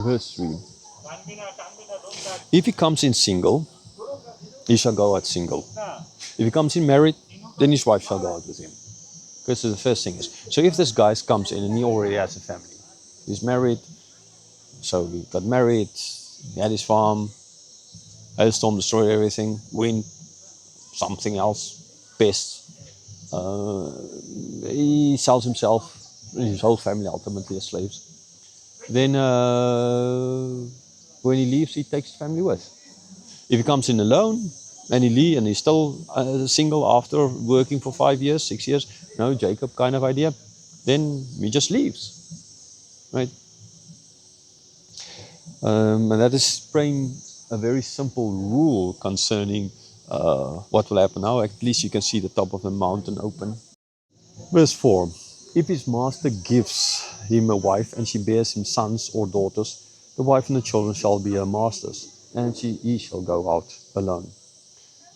Verse 3. If he comes in single, he shall go out single. If he comes in married, then his wife shall go out with him. Because the first thing is, so if this guy comes in and he already has a family, he's married, so he got married, he had his farm, hailstorm destroyed everything, wind, something else, pest. He sells himself and his whole family ultimately as slaves. Then when he leaves, he takes his family with. If he comes in alone and he's still single after working for 5 years, 6 years, Jacob kind of idea, then he just leaves, right? And that is spraying a very simple rule concerning what will happen now. At least you can see the top of the mountain open. Verse 4. If his master gives him a wife and she bears him sons or daughters, the wife and the children shall be her master's, and he shall go out alone.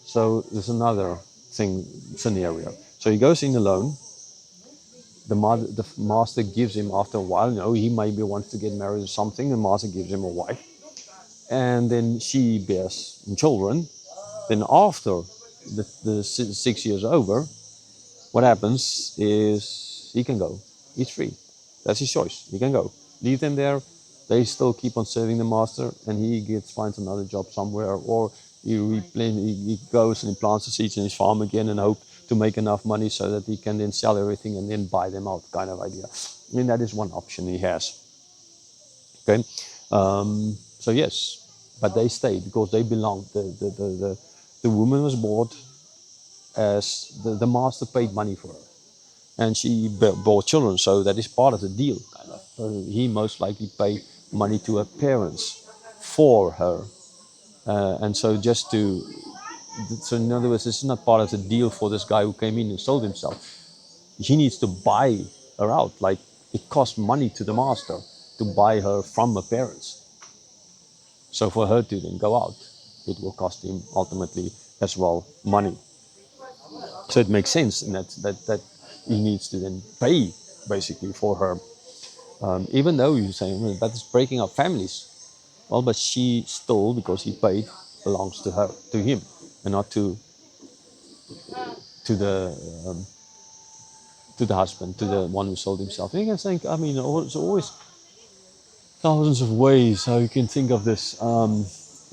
So there's another scenario. So he goes in alone. The master gives him, after a while, he maybe wants to get married or something, the master gives him a wife. And then she bears children. Then after the 6 years over, what happens is he can go. He's free. That's his choice. He can go. Leave them there. They still keep on serving the master, and he finds another job somewhere, or he goes and he plants the seeds in his farm again and hope to make enough money so that he can then sell everything and then buy them out, kind of idea. I mean, that is one option he has. Okay, so yes, but they stayed because they belonged. The woman was bought as the master paid money for her, and she bore children, so that is part of the deal, kind of. He most likely paid money to her parents for her, and so so in other words, this is not part of the deal for this guy who came in and sold himself. He needs to buy her out, like it cost money to the master to buy her from her parents. So for her to then go out, it will cost him ultimately as well money. So it makes sense in that he needs to then pay basically for her. Even though you're saying that is breaking up families. Well, but she still, because he paid, belongs to her, to him, and not to the husband, to the one who sold himself. And you can think, I mean, there's always thousands of ways how you can think of this. I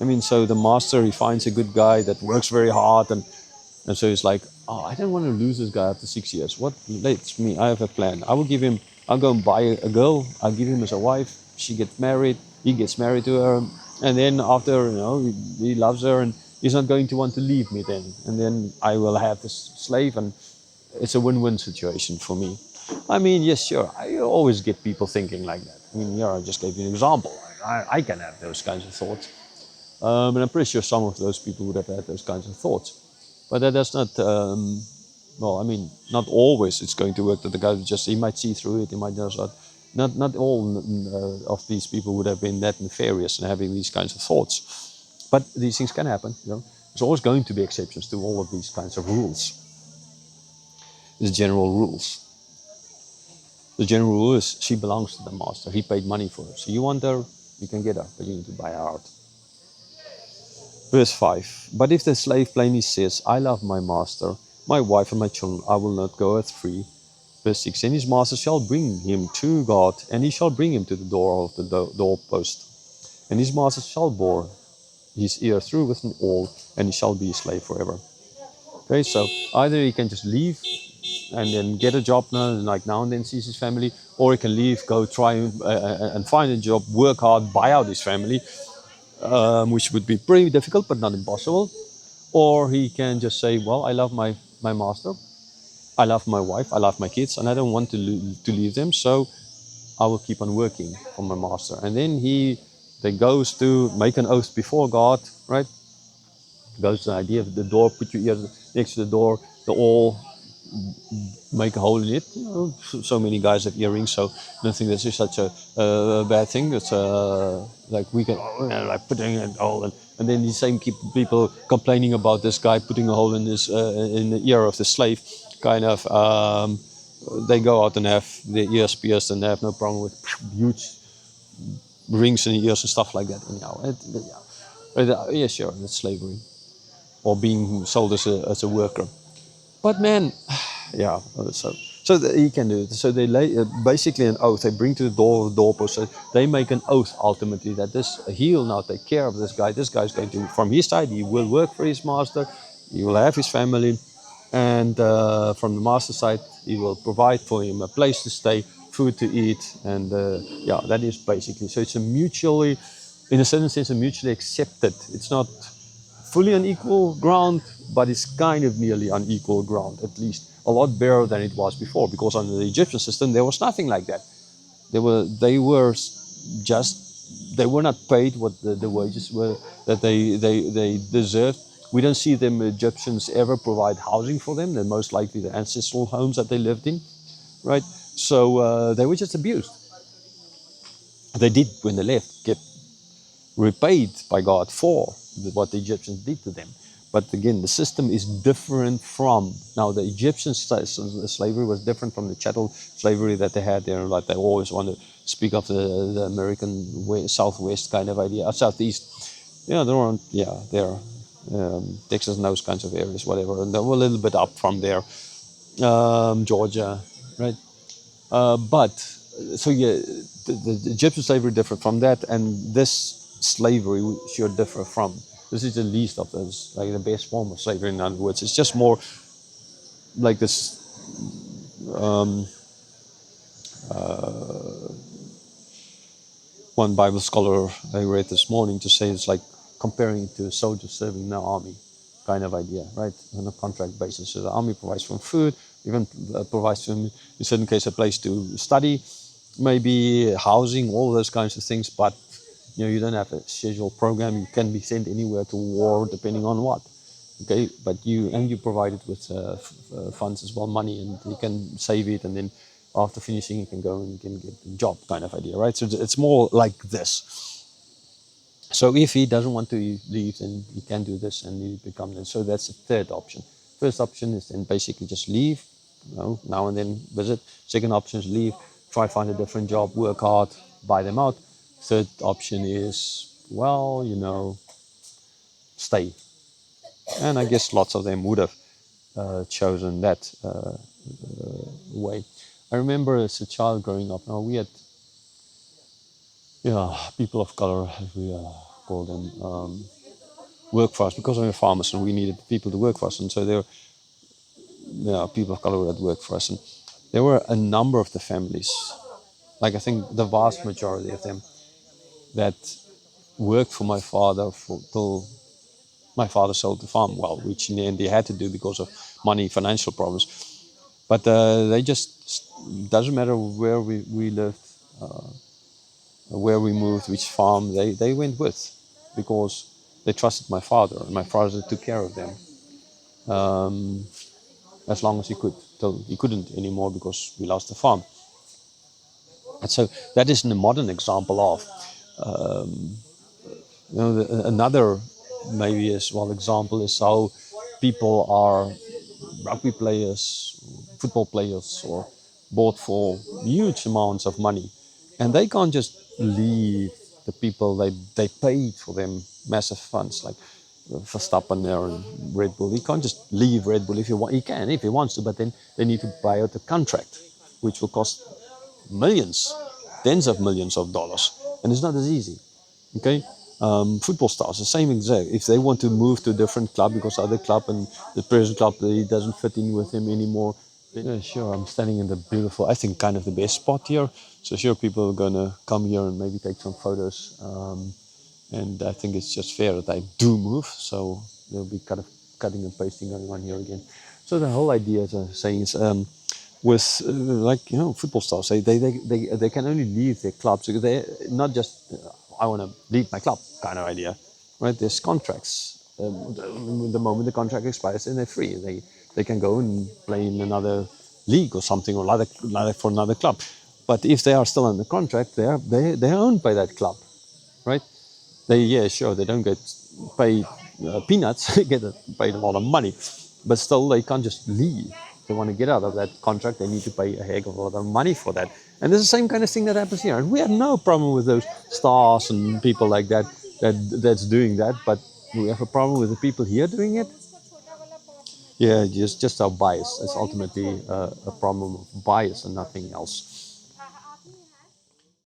mean, so the master, he finds a good guy that works very hard, and so he's like, oh, I don't want to lose this guy after 6 years. What lets me? I have a plan. I'll go and buy a girl. I'll give him as a wife. She gets married. He gets married to her. And then after, he loves her and he's not going to want to leave me then. And then I will have this slave, and it's a win-win situation for me. I mean, yes, sure. I always get people thinking like that. I mean, I just gave you an example. I can have those kinds of thoughts. And I'm pretty sure some of those people would have had those kinds of thoughts. But that does not, well, I mean, not always it's going to work. That the guy he might see through it, he might just not all of these people would have been that nefarious and having these kinds of thoughts. But these things can happen, There's always going to be exceptions to all of these kinds of rules. These general rules. The general rule is she belongs to the master. He paid money for her. So you want her, you can get her, but you need to buy her out. Verse 5. But if the slave plainly says, I love my master, my wife and my children, I will not go as free. Verse 6. And his master shall bring him to God, and he shall bring him to the door of the doorpost. And his master shall bore his ear through with an awl, and he shall be a slave forever. Okay, so either he can just leave and then get a job now and then sees his family, or he can leave, go try and find a job, work hard, buy out his family, which would be pretty difficult but not impossible. Or he can just say, well, I love my master, I love my wife, I love my kids, and I don't want to leave them, so I will keep on working for my master. And then he goes to make an oath before God, right? Goes to the idea of the door, put your ear next to the door, the awl, make a hole in it. So many guys have earrings, so I don't think this is such a bad thing. It's like we can like putting a hole in, and then the same people complaining about this guy putting a hole in the ear of the slave, kind of. They go out and have their ears pierced and they have no problem with huge rings in the ears and stuff like that. Anyhow, yeah, sure, that's slavery or being sold as a worker. But man, yeah, he can do it. So they lay basically an oath. They bring to the doorpost. So they make an oath ultimately that he will now take care of this guy. This guy's going to, from his side, he will work for his master. He will have his family, and from the master side, he will provide for him a place to stay, food to eat, and yeah, that is basically. So it's a mutually, in a certain sense, a mutually accepted. It's not fully on equal ground, but it's kind of nearly on equal ground, at least a lot better than it was before. Because under the Egyptian system, there was nothing like that. They were not paid what the wages were that they deserved. We don't see them Egyptians ever provide housing for them. They're most likely the ancestral homes that they lived in, right? So they were just abused. They did, when they left, get repaid by God for what the Egyptians did to them. But again, the system is different from, now the Egyptian slavery was different from the chattel slavery that they had there. Like they always want to speak of the American Southwest kind of idea, Southeast. Yeah, they're Texas and those kinds of areas, whatever. And they were a little bit up from there, Georgia, right? But so yeah, the Egyptian slavery different from that, and this slavery should differ from. This is the least of those, like the best form of slavery. In other words, it's just more like this. One Bible scholar I read this morning to say it's like comparing it to a soldier serving in the army, kind of idea, right? On a contract basis. So the army provides for food, even provides for him, in certain cases, a place to study, maybe housing, all those kinds of things. But you don't have a scheduled program. You can be sent anywhere to war, depending on what. Okay, but you provide it with funds as well, money, and you can save it, and then after finishing, you can go and you can get a job, kind of idea, right? So it's more like this. So if he doesn't want to leave, then he can do this, and he become. So that's the third option. First option is then basically just leave, now and then visit. Second option is leave, try find a different job, work hard, buy them out. Third option is, stay. And I guess lots of them would have chosen that way. I remember as a child growing up, now we had people of color, as we call them, work for us because we were farmers and we needed people to work for us. And so there were people of color that worked for us. And there were a number of the families, like I think the vast majority of them, that worked for my father till my father sold the farm, which in the end they had to do because of money, financial problems. But they just, doesn't matter where we lived, where we moved, which farm, they went with, because they trusted my father, and my father took care of them as long as he could, till he couldn't anymore because we lost the farm. And so that is a modern example of, another maybe as well example is how people are rugby players, football players, or bought for huge amounts of money, and they can't just leave the people they paid for them massive funds, like Verstappen there and Red Bull. He can't just leave Red Bull if he want. He can if he wants to, but then they need to buy out a contract, which will cost millions, tens of millions of dollars, and it's not as easy. Okay, football stars, the same exact. If they want to move to a different club because other club and the present club he doesn't fit in with him anymore, then sure, I'm standing in the beautiful, I think, kind of the best spot here. So sure, people are gonna come here and maybe take some photos. And I think it's just fair that I do move. So there'll be kind of cutting and pasting going on here again. So the whole idea, as I was saying, is with football stars, they can only leave their clubs. They're not just I want to leave my club kind of idea, right? There's contracts. The moment the contract expires, then they're free. They can go and play in another league or something, or like for another club. But if they are still under contract, they're owned by that club, right? They don't get paid peanuts, they get paid a lot of money, but still they can't just leave. If they want to get out of that contract, they need to pay a heck of a lot of money for that. And there's the same kind of thing that happens here. And we have no problem with those stars and people like that, that's doing that. But we have a problem with the people here doing it. Yeah, just our bias. It's ultimately a problem of bias and nothing else.